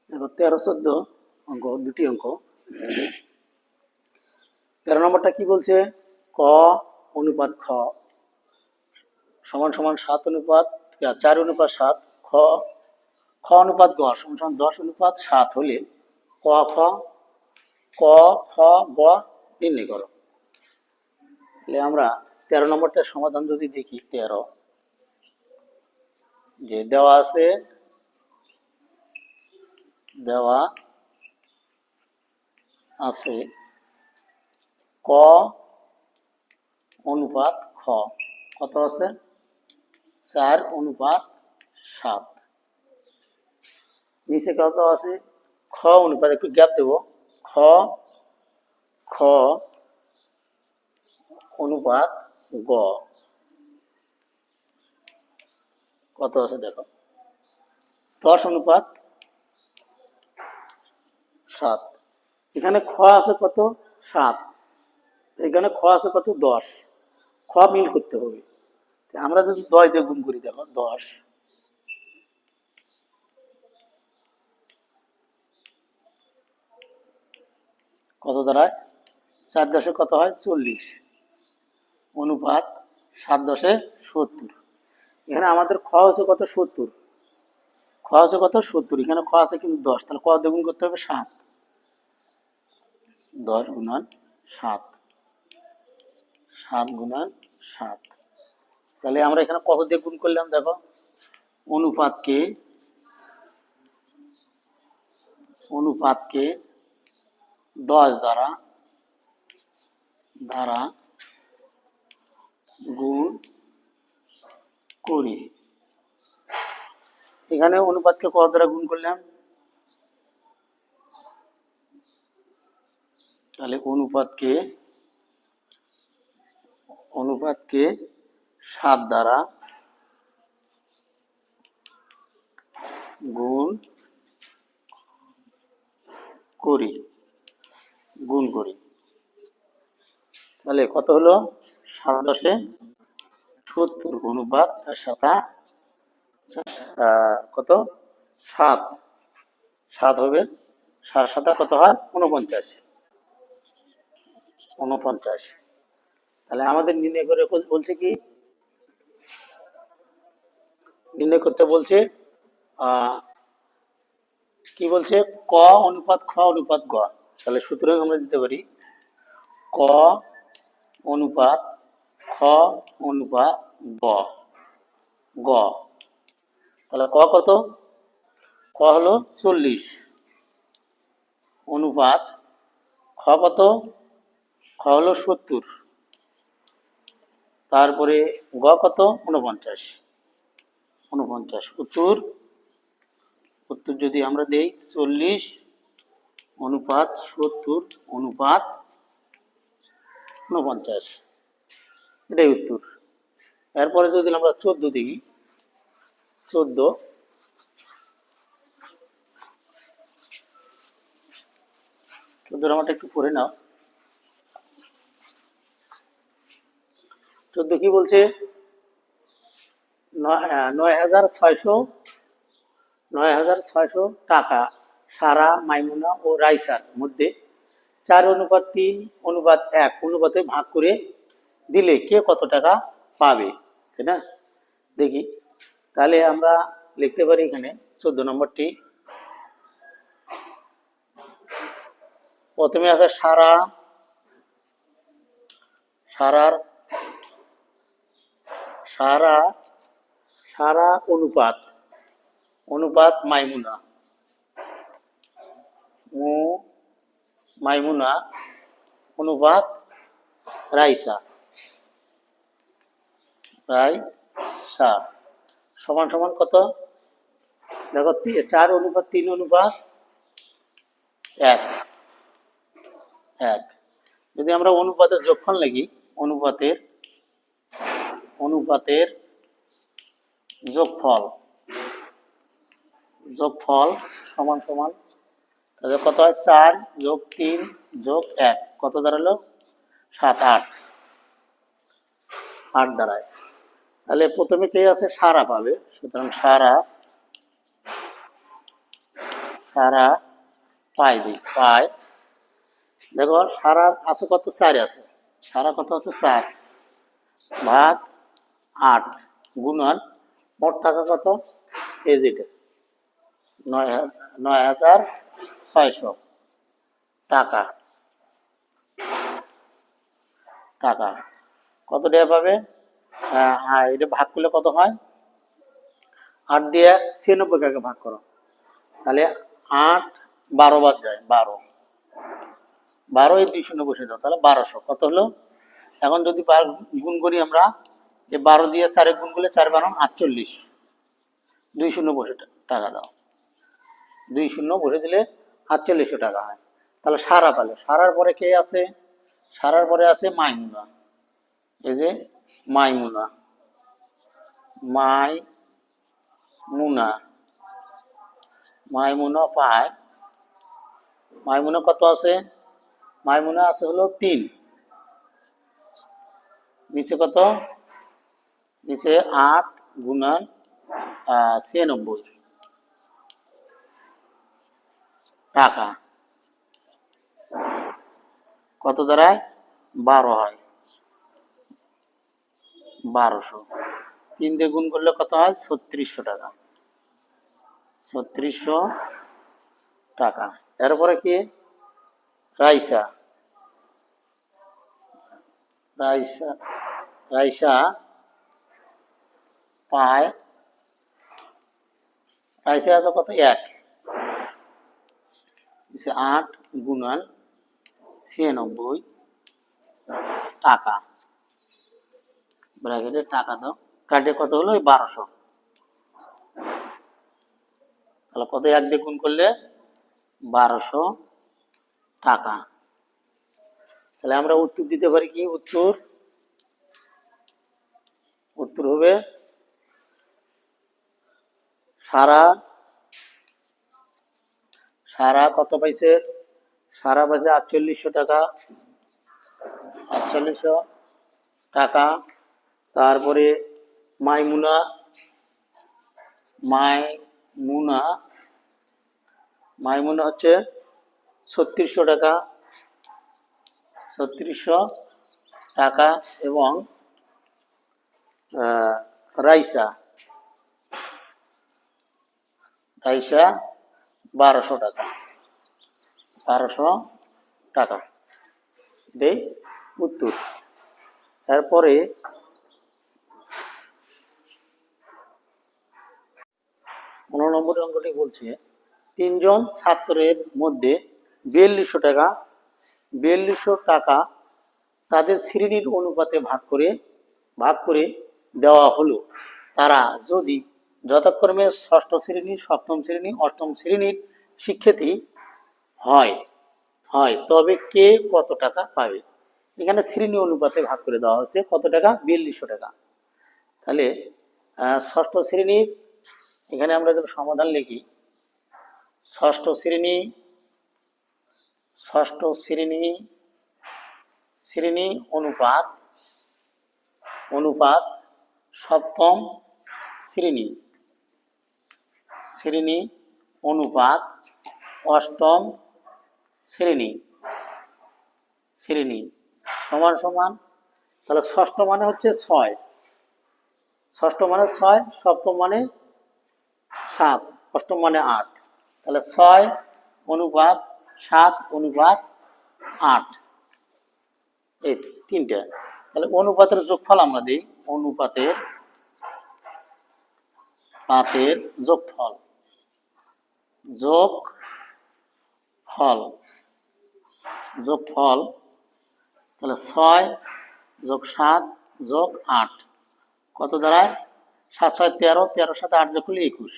দেখো 13, 14 অঙ্ক, দুটি অঙ্ক। 13 নম্বরটা কি বলছে? ক অনুপাত খ সমান সমান 4:7। খ খ অনুপাত গ সমান সমান 10:7 হলে ক খ ক খ গ নির্ণয় করো। তাহলে আমরা 13 নম্বরটার সমাধান যদি দেখি, 13 যে দেওয়া আছে ক অনুপাত খ কত আছে? 4:7। নিচে কত আছে? খ অনুপাত, একটু গ্যাপ দেব, খ খ অনুপাত গ কত আছে দেখো, 10:7। এখানে খ আছে কত? 7। এখানে খ আছে কত? 10। খ মিল করতে হবে। আমরা যদি 10 দিয়ে গুণ করি, দেখো 10 কত দাঁড়ায়? 4 কত হয়? 40 অনুপাত 7:70। এখানে আমাদের খ হচ্ছে কত? 70। খ আছে কত? 70। এখানে খ আছে কিন্তু 10, তাহলে ক দিয়ে গুণ করতে হবে 7। 10 গুণন 7, 7 গুণন 7। তাহলে আমরা এখানে কত দিয়ে গুণ করলাম দেখো, অনুপাতকে 10 দ্বারা গুণ করি। এখানে অনুপাতকে কত দ্বারা গুণ করলাম? তাহলে অনুপাতকে 7 দ্বারা গুণ করি। তাহলে কত হলো? 7:70 অনুপাত কত? 7। 7 হবে 7 কত হয়? 49। তাহলে আমাদের নির্ণয় করে বলছে কি? নির্ণয় করতে বলছে কি বলছে? ক অনুপাত খ অনুপাত গ। তাহলে সুতরাং আমরা দিতে পারি ক অনুপাত খ অনুপাত গ। তাহলে ক কত? ক হলো 40 অনুপাত খ কত? খ হলো 70, তারপরে গ কত? 49। উত্তর যদি আমরা দেই 40 অনুপাত 70 অনুপাত 49, এটাই উত্তর। এরপরে যদি আমরা 14 দেখি, 14 আমারটা একটু পড়ে নাও। 14 কি বলছে? 9,600 টাকা সারা, মাইমুনা ও রাইসার মধ্যে 4:3 অনুপাত 1 অনুপাতে ভাগ করে দিলে কে কত টাকা পাবে? তাই না? দেখি, তাহলে আমরা লিখতে পারি এখানে 14 নম্বরটি। প্রথমে আছে সারা অনুপাত মাইমুনা অনুপাত রাইসা সমান সমান কত? দেখো 4:3 অনুপাত 1। যদি আমরা অনুপাতের যোগফল লিখি, অনুপাতের যোগফল সমান সমান, তাহলে কত হয়? 4 যোগ 3 যোগ 1 কত দাঁড়ালো? 7, 8 দাঁড়ায়। তাহলে প্রথমে কে আছে? সারা পাবে। সুতরাং সারা সারা পাই দিই পাই, দেখো সারার আছে কত, 4 আছে, সারা কত আছে 4 ভাগ 8 গুণন মোট টাকা কত, এই যেটা 9,600 টাকা। টাকা কত টাকা পাবে, এটা ভাগ করলে কত হয়, 8 দিয়ে 96 টাকা ভাগ করো, তাহলে 8 12 বাদ যায়, 12 এই 2 শূন্য বসে দাও, তাহলে 1200 কত হলো। এখন যদি গুণ করি আমরা, এই 12 দিয়ে 4 গুণ করলে 4 12 48, 2 শূন্য বসে টাকা দাও, 2 শূন্য বসে দিলে 4800 টাকা হয়। তাহলে সারা পালে, সারার পরে কে আছে, সারার পরে আছে মাইমুনা, এই যে মাইমুনা, মাইমুনা, মাইমুনা পায়, মাইমুনা কত আছে, মাইমুনা আছে হলো 3, নিচে কত, নিচে 8 গুণন 96 টাকা, কত দাঁড়ায় 12 হয়, 1200, 3 দিয়ে গুণ করলে কত হয় 3600 টাকা, 3600 টাকা। এরপরে কি রাইসা, রাইসা, রাইসা পায়, রাইসা আছে কত 1, 8 গুণন 96 টাকা, ব্র্যাকেটে টাকা দাও, কাটে কত হলো 1200, তাহলে কত 1 দিয়ে গুণ করলে 1200 টাকা। তাহলে আমরা উত্তর দিতে পারি কি, উত্তর হবে সারা, সারা কত পাইছে, সারা পাইছে 4800 টাকা, 4800 টাকা। তারপরে মাইমুনা, মাইমুনা, মাইমুনা হচ্ছে 3600 টাকা, 3600 টাকা। এবং রাইসা, রাইসা 1200 টাকা, 1200 টাকা, এটাই উত্তর। তারপরে 15 নম্বরের অঙ্কটি বলছে 3 জন ছাত্রের মধ্যে 4200 টাকা, 4200 টাকা তাদের শ্রেণীর অনুপাতে ভাগ করে দেওয়া হলো। তারা যদি যথাক্রমে ষষ্ঠ শ্রেণী, সপ্তম শ্রেণী, অষ্টম শ্রেণীর শিক্ষার্থী হয় তবে কে কত টাকা পাবে। এখানে শ্রেণী অনুপাতে ভাগ করে দেওয়া হয়েছে কত টাকা, 4200 টাকা। তাহলে ষষ্ঠ শ্রেণীর, এখানে আমরা যদি সমাধান লিখি, ষষ্ঠ শ্রেণী অনুপাত সপ্তম শ্রেণী অনুপাত অষ্টম শ্রেণী সমান সমান, তাহলে ষষ্ঠ মানে হচ্ছে 6, ষষ্ঠ মানে 6, সপ্তম মানে 7, অষ্টম মানে 8, তাহলে 6 অনুপাত 7 অনুপাত 8, এই তিনটা। তাহলে অনুপাতের যোগফল আমরা দিই, অনুপাতের যোগফল, তাহলে 6 যোগ 7 যোগ 8 কত দাঁড়ায়, 7 6 13, 13 সাথে 8 যোগ করলে 21,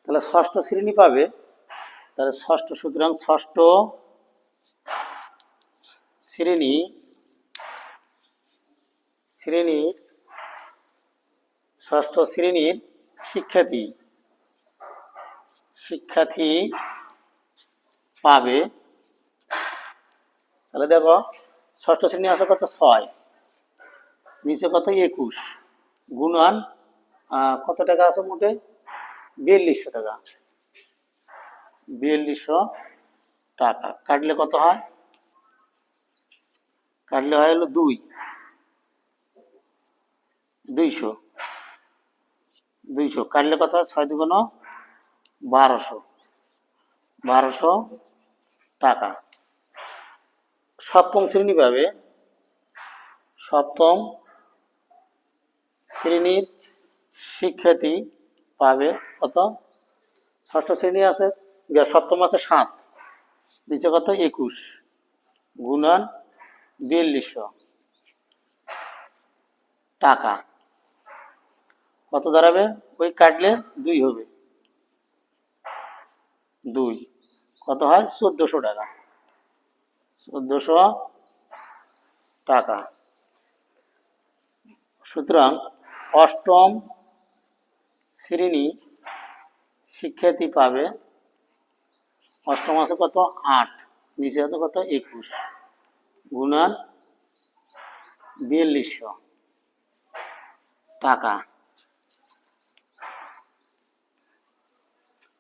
তাহলে ষষ্ঠ শ্রেণী পাবে। তাহলে ষষ্ঠ, সুতরাং ষষ্ঠ শ্রেণীর শিক্ষার্থী পাবে। তাহলে দেখো ষষ্ঠ শ্রেণী আছে কত 6, নিচে কত 21, গুণন কত টাকা আছে মোটে 4200 টাকা, 4200 টাকা। কাটলে কত হয়? কাটলে হয় হলো 200 200 কাটলে কত হয়? 6 দুগুণ 1200 টাকা। সপ্তম শ্রেণী পাবে, সপ্তম শ্রেণীর শিক্ষার্থী পাবে কত? ষষ্ঠ শ্রেণী আছে, সপ্তম আছে 7, নিচে কত? 21 গুণন 4200 টাকা। কত দাঁড়াবে? ওই কাটলে 2 হবে, 2 কত হয়? 1400 টাকা। 1400 টাকা। সুতরাং অষ্টম শ্রেণী শিক্ষার্থী পাবে, অষ্টম আছে কত? 8, নিচে আছে কত? 21 গুণন 4200 টাকা।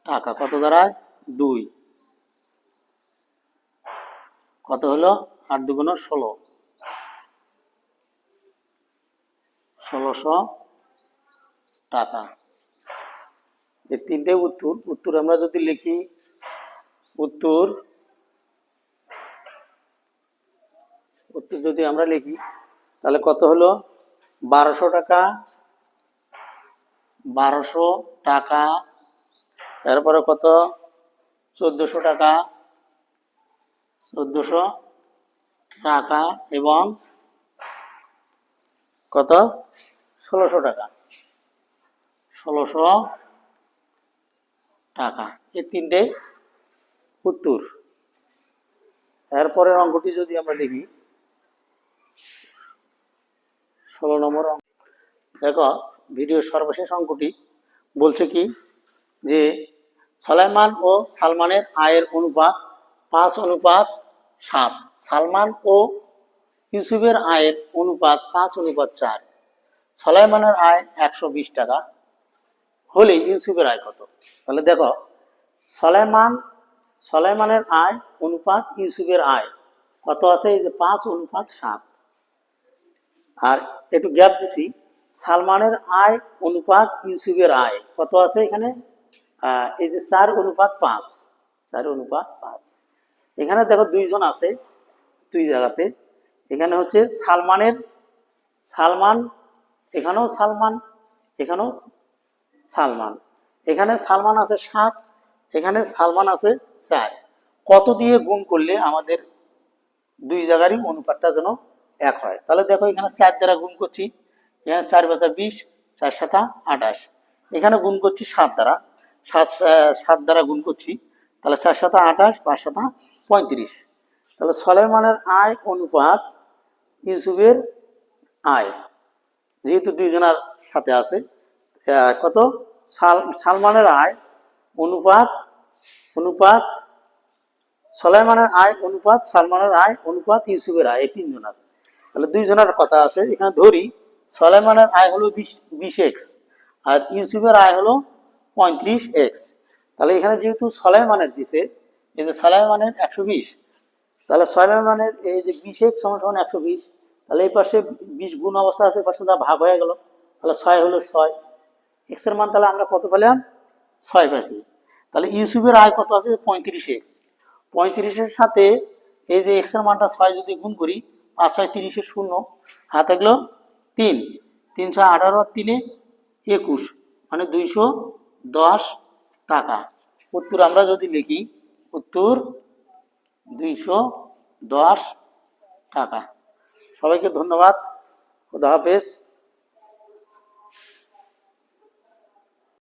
টাকা কত দাঁড়ায়? 2 কত হলো? 8 দুগুণ 16, 1600 টাকা। এই তিনটে উত্তর আমরা যদি লিখি, উত্তর যদি আমরা লিখি তাহলে কত হলো? 1200 টাকা, 1200 টাকা। এরপরে কত? 1400 টাকা, 1400 টাকা এবং কত? 1600 টাকা, 1600 টাকা। এই তিনটে উত্তর। এরপরের অঙ্কটি যদি আমরা লিখি, 16 নম্বর অঙ্ক। দেখো ভিডিওর সর্বশেষ অঙ্কটি বলছে কি, যে সুলাইমান ও সালমানের আয়ের অনুপাত 5:7। সালমান ও ইউসুফের আয়ের অনুপাত 5:4। সুলাইমানের আয় 120 টাকা হলে ইউসুফের আয় কত? তাহলে দেখো, সুলাইমানের আয় অনুপাত ইউসুফের আয় কত আছে? এই যে 5:7। আর একটু গ্যাপ দিছি, সালমানের আয় অনুপাত ইউসুফের আয় কত আছে এখানে? এই যে 4:5, 4:5। এখানে দেখো 2 জন আছে 2 জায়গাতে। এখানে হচ্ছে সালমান, এখানেও সালমান, এখানেও সালমান। এখানে সালমান আছে 7, এখানে সালমান আছে 4। কত দিয়ে গুণ করলে আমাদের 2 জায়গারই অনুপাতটা যেন এক হয়? তাহলে দেখো, এখানে 4 দ্বারা গুণ করছি, এখানে 4 × 20, 4 × 7 28। এখানে গুণ করছি 7 দ্বারা, 7 দ্বারা গুণ করছি, তাহলে 4 × 7 28, 5 × 7 35। তাহলে সুলাইমানের আয় অনুপাত ইউসুফের আয়, যেহেতু 2 জনের সাথে আছে, কত? সালমানের আয় অনুপাত সুলাইমানের আয় অনুপাত সালমানের আয় অনুপাত ইউসুফের আয়, এই 3 জনের। তাহলে 2 জনের কথা আছে, এখানে ধরি সুলাইমানের আয় হলো 20x আর ইউসুফের আয় হলো 35x। তাহলে এখানে যেহেতু সুলাইমানের দিছে, এই যে সুলাইমানের 120, তাহলে সুলাইমানের এই যে 20x = 120, তাহলে এই পাশে 20 গুণ অবস্থা আছে, পাশে যা ভাগ হয়ে গেল, তাহলে 6 হলো 6। x এর মান তাহলে আমরা কত পেলাম? 6 পাইছি। তাহলে ইউসুফের আয় কত আছে? 35x। 35-এর সাথে এই যে x এর মানটা 6 যদি গুণ করি, 5 6 30 0, হাতে গেল 3, 3 6 18 আর 3 21, মানে 210 টাকা। উত্তর আমরা যদি লিখি, উত্তর 210 টাকা। সবাইকে ধন্যবাদ। খোদা হাফেজ।